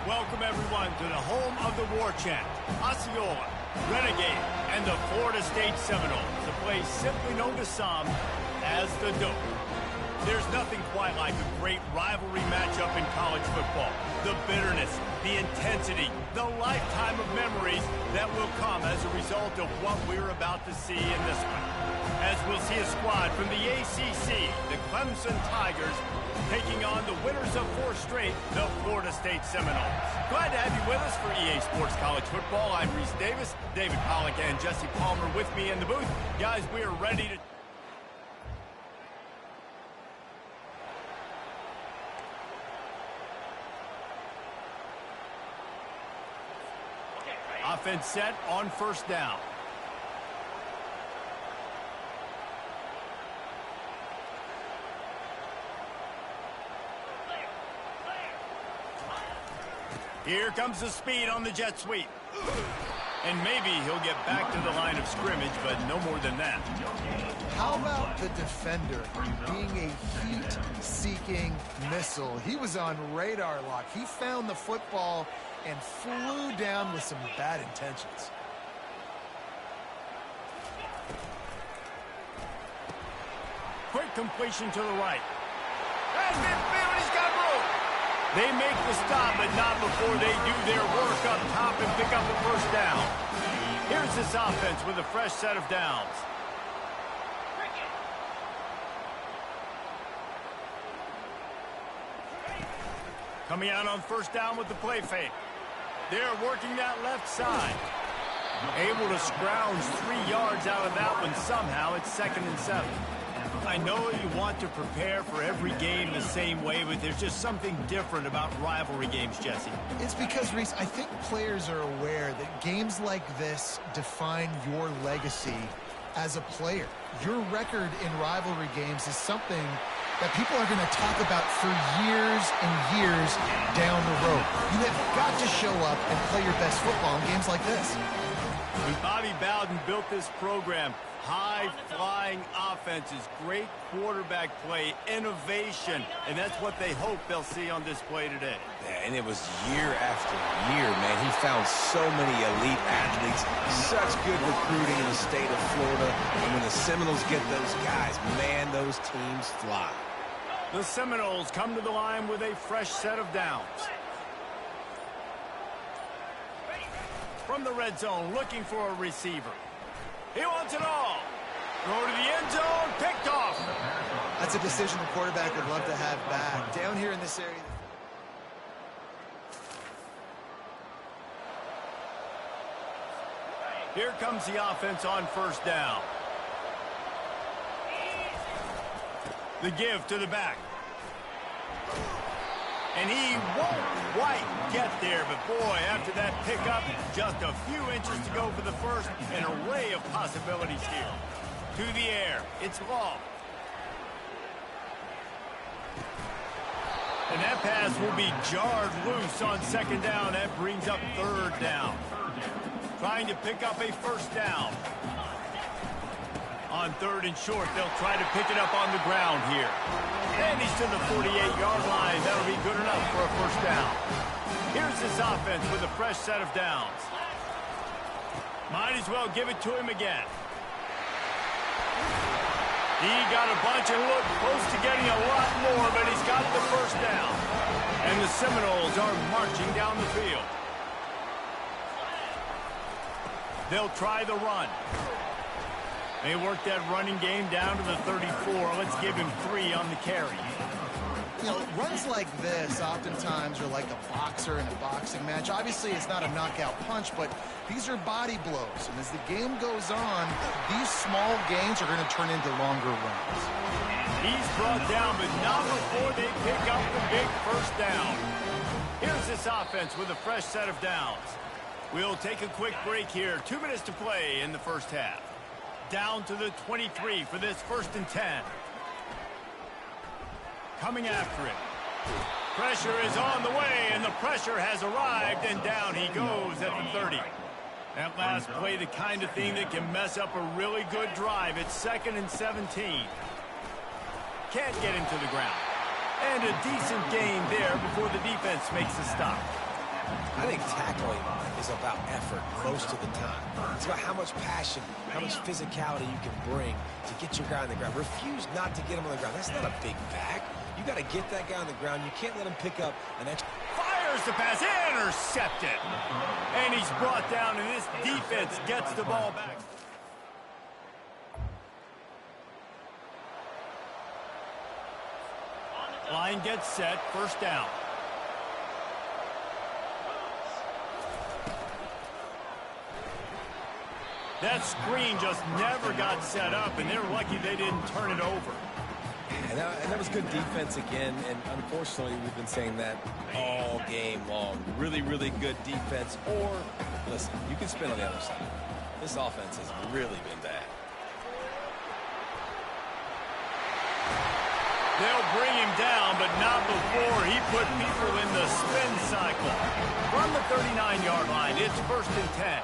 Welcome, everyone, to the home of the War Chant, Osceola, Renegade, and the Florida State Seminoles, a place simply known to some as the Doak. There's nothing quite like a great rivalry matchup in college football. The bitterness, the intensity, the lifetime of memories that will come as a result of what we're about to see in this one. As we'll see a squad from the ACC, the Clemson Tigers, taking on the winners of 4 straight, the Florida State Seminoles. Glad to have you with us for EA Sports College Football. I'm Reese Davis, David Pollack, and Jesse Palmer with me in the booth. Guys, we are ready to... Offense set on first down. Here comes the speed on the jet sweep. And maybe he'll get back to the line of scrimmage, but no more than that. How about the defender being a heat-seeking missile? He was on radar lock. He found the football and flew down with some bad intentions. Quick completion to the right. That's midfield, he's got room. They make the stop, but not before they do their work up top and pick up the first down. Here's this offense with a fresh set of downs. Coming out on first down with the play fake. They're working that left side. Able to scrounge 3 yards out of that one somehow. It's 2nd and 7. I know you want to prepare for every game the same way, but there's just something different about rivalry games, Jesse. It's because, Reese, I think players are aware that games like this define your legacy as a player. Your record in rivalry games is something that people are going to talk about for years and years down the road. You have got to show up and play your best football in games like this. When Bobby Bowden built this program, high-flying offenses, great quarterback play, innovation, and that's what they hope they'll see on display today. Yeah, and it was year after year, man. He found so many elite athletes, such good recruiting in the state of Florida, and when the Seminoles get those guys, man, those teams fly. The Seminoles come to the line with a fresh set of downs. From the red zone, looking for a receiver. He wants it all. Throw to the end zone, picked off. That's a decision the quarterback would love to have back. Down here in this area. Here comes the offense on first down. The give to the back. And he won't quite get there, but boy, after that pickup, just a few inches to go for the first, an array of possibilities here. To the air, it's long. And that pass will be jarred loose on second down. That brings up third down. Trying to pick up a first down. On third and short, they'll try to pick it up on the ground here. And he's to the 48-yard line. That'll be good enough for a first down. Here's this offense with a fresh set of downs. Might as well give it to him again. He got a bunch and looked close to getting a lot more, but he's got the first down. And the Seminoles are marching down the field. They'll try the run. They work that running game down to the 34. Let's give him 3 on the carry. You know, runs like this oftentimes are like a boxer in a boxing match. Obviously, it's not a knockout punch, but these are body blows. And as the game goes on, these small gains are going to turn into longer runs. He's brought down, but not before they pick up the big first down. Here's this offense with a fresh set of downs. We'll take a quick break here. 2 minutes to play in the first half. Down to the 23 for this 1st and 10. Coming after it. Pressure is on the way, and the pressure has arrived, and down he goes at the 30. That last play, the kind of thing that can mess up a really good drive. It's 2nd and 17. Can't get him to the ground. And a decent gain there before the defense makes a stop. I think tackling is about effort most of the time. It's about how much passion, how much physicality you can bring to get your guy on the ground. Refuse not to get him on the ground. That's not a big back. You got to get that guy on the ground. You can't let him pick up an extra. Fires the pass, intercepted. And he's brought down, and this defense gets the ball back. Line gets set, first down. That screen just never got set up, and they're lucky they didn't turn it over. And that was good defense again, and unfortunately we've been saying that all game long. Really, really good defense. Or, listen, you can spin on the other side. This offense has really been bad. They'll bring him down, but not before he put people in the spin cycle. From the 39-yard line, it's 1st and 10.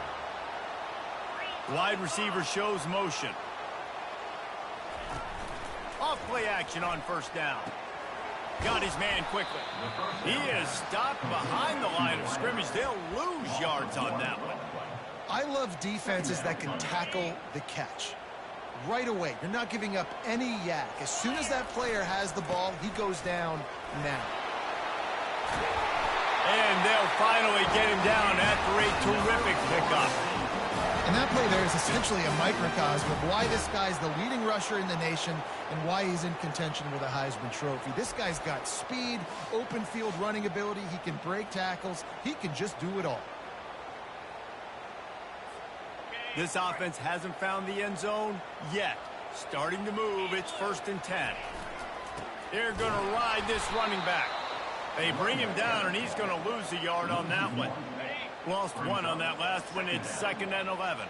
Wide receiver shows motion. Off play action on first down. Got his man quickly. He is stopped behind the line of scrimmage. They'll lose yards on that one. I love defenses that can tackle the catch. Right away, you're not giving up any yak. As soon as that player has the ball, he goes down now. And they'll finally get him down after a terrific pickup. And that play there is essentially a microcosm of why this guy's the leading rusher in the nation and why he's in contention with a Heisman Trophy. This guy's got speed, open field running ability. He can break tackles. He can just do it all. This offense hasn't found the end zone yet. Starting to move, it's 1st and 10. They're going to ride this running back. They bring him down, and he's going to lose a yard on that one. Lost one on that last one. It's 2nd and 11.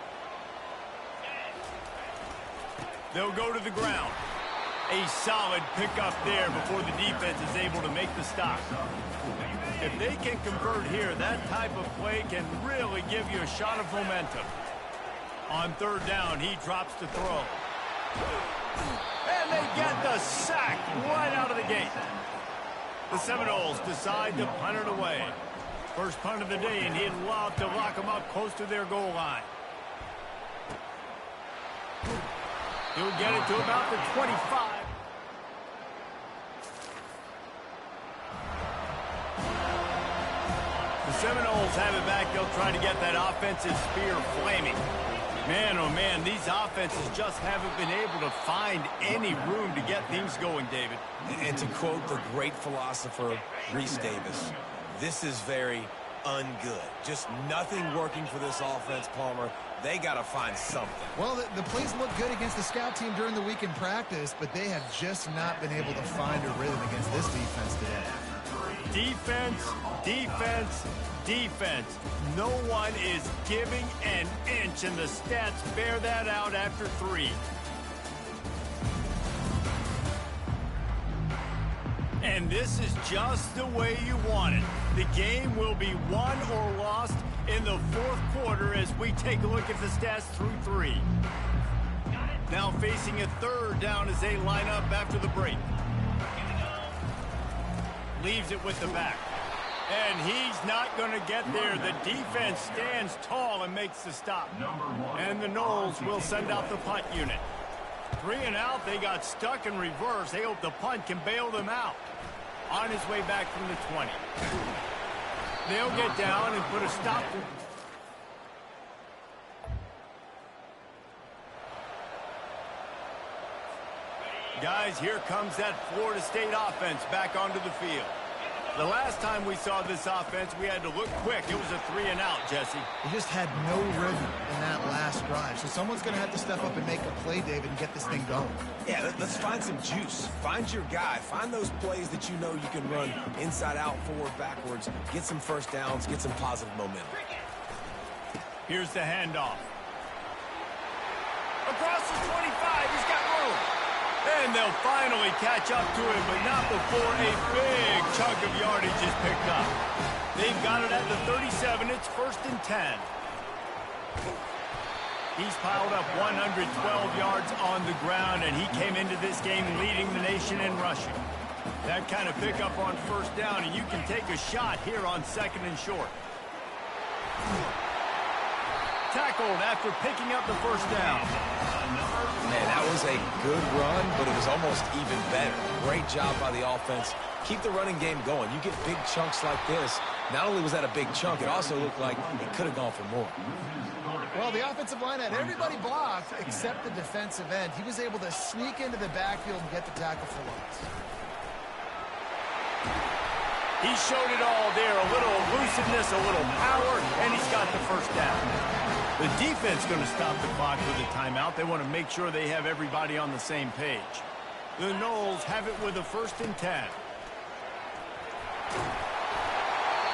They'll go to the ground. A solid pickup there before the defense is able to make the stop. If they can convert here, that type of play can really give you a shot of momentum. On 3rd down, he drops to throw. And they get the sack right out of the gate. The Seminoles decide to punt it away. First punt of the day, and he'd love to lock them up close to their goal line. He'll get it to about the 25. The Seminoles have it back. They'll try to get that offensive spear flaming. Man, oh man, these offenses just haven't been able to find any room to get things going, David. And to quote the great philosopher, Reese Davis, this is very ungood. Just nothing working for this offense, Palmer. They got to find something. Well, the plays look good against the scout team during the week in practice, but they have just not been able to find a rhythm against this defense today. Defense, defense, defense. No one is giving an inch, and the stats bear that out after 3. And this is just the way you want it. The game will be won or lost in the 4th quarter as we take a look at the stats through 3. Now facing a 3rd down as they line up after the break. Leaves it with the back. And he's not going to get there. The defense stands tall and makes the stop. And the Noles will send out the punt unit. 3 and out, they got stuck in reverse. They hope the punt can bail them out. On his way back from the 20. They'll get down and put a stop to it. Guys, here comes that Florida State offense back onto the field. The last time we saw this offense, we had to look quick. It was a 3 and out, Jesse. They just had no rhythm in that last drive. So someone's going to have to step up and make a play, David, and get this thing going. Yeah, let's find some juice. Find your guy. Find those plays that you know you can run inside out, forward, backwards. Get some first downs. Get some positive momentum. Here's the handoff. Across the 25. He's got room. And they'll finally catch up to him, but not before a big chunk of yardage is picked up. They've got it at the 37. It's 1st and 10. He's piled up 112 yards on the ground, and he came into this game leading the nation in rushing. That kind of pickup on first down, and you can take a shot here on 2nd and short. Tackled after picking up the first down. Man, that was a good run, but it was almost even better. Great job by the offense. Keep the running game going. You get big chunks like this. Not only was that a big chunk, it also looked like it could have gone for more. Well, the offensive line had everybody blocked except the defensive end. He was able to sneak into the backfield and get the tackle for loss. He showed it all there. A little elusiveness, a little power, and he's got the first down. The defense going to stop the clock with a timeout. They want to make sure they have everybody on the same page. The Noles have it with a 1st and 10.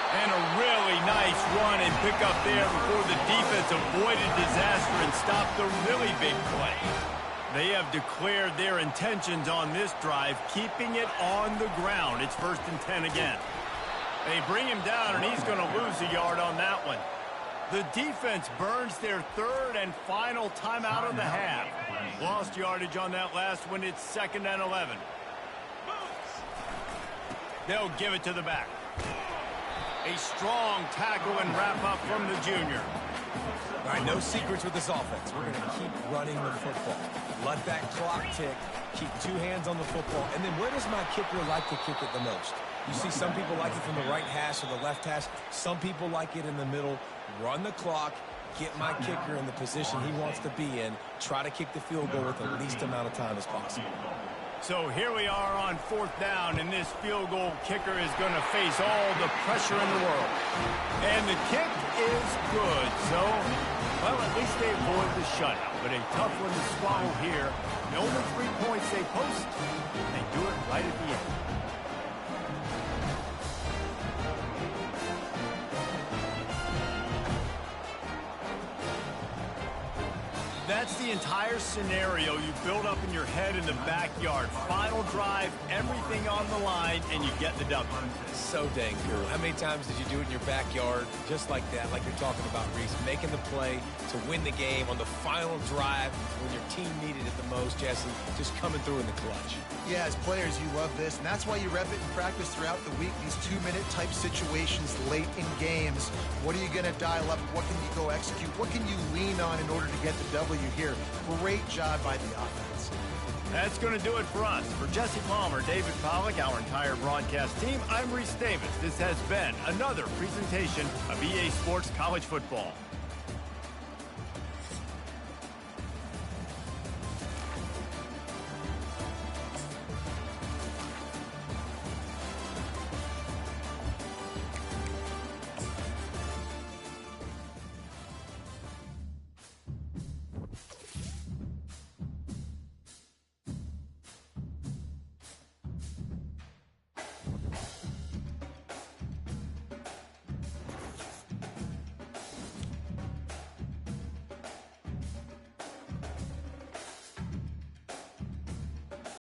And a really nice run and pick up there before the defense avoided disaster and stopped the really big play. They have declared their intentions on this drive, keeping it on the ground. It's 1st and 10 again. They bring him down, and he's going to lose a yard on that one. The defense burns their 3rd and final timeout of the half. Lost yardage on that last one. It's 2nd and 11. They'll give it to the back. A strong tackle and wrap-up from the junior. All right, no secrets with this offense. We're going to keep running the football. Let that clock tick. Keep 2 hands on the football. And then where does my kicker like to kick it the most? You see some people like it from the right hash or the left hash. Some people like it in the middle. Run the clock. Get my kicker in the position he wants to be in. Try to kick the field goal with the least amount of time as possible. So here we are on 4th down, and this field goal kicker is going to face all the pressure in the world. And the kick is good. So, well, at least they avoid the shutout. But a tough one to swallow here. The only 3 points they post, they do it right at the end. That's the entire scenario you build up in your head in the backyard. Final drive, everything on the line, and you get the W. So dang cool. How many times did you do it in your backyard just like that, like you're talking about, Reese, making the play to win the game on the final drive when your team needed it the most, Jesse, just coming through in the clutch. Yeah, as players, you love this, and that's why you rep it in practice throughout the week, these 2-minute type situations late in games. What are you going to dial up? What can you go execute? What can you lean on in order to get the W here? Great job by the offense. That's going to do it for us. For Jesse Palmer, David Pollack, our entire broadcast team, I'm Reese Davis. This has been another presentation of EA Sports College Football.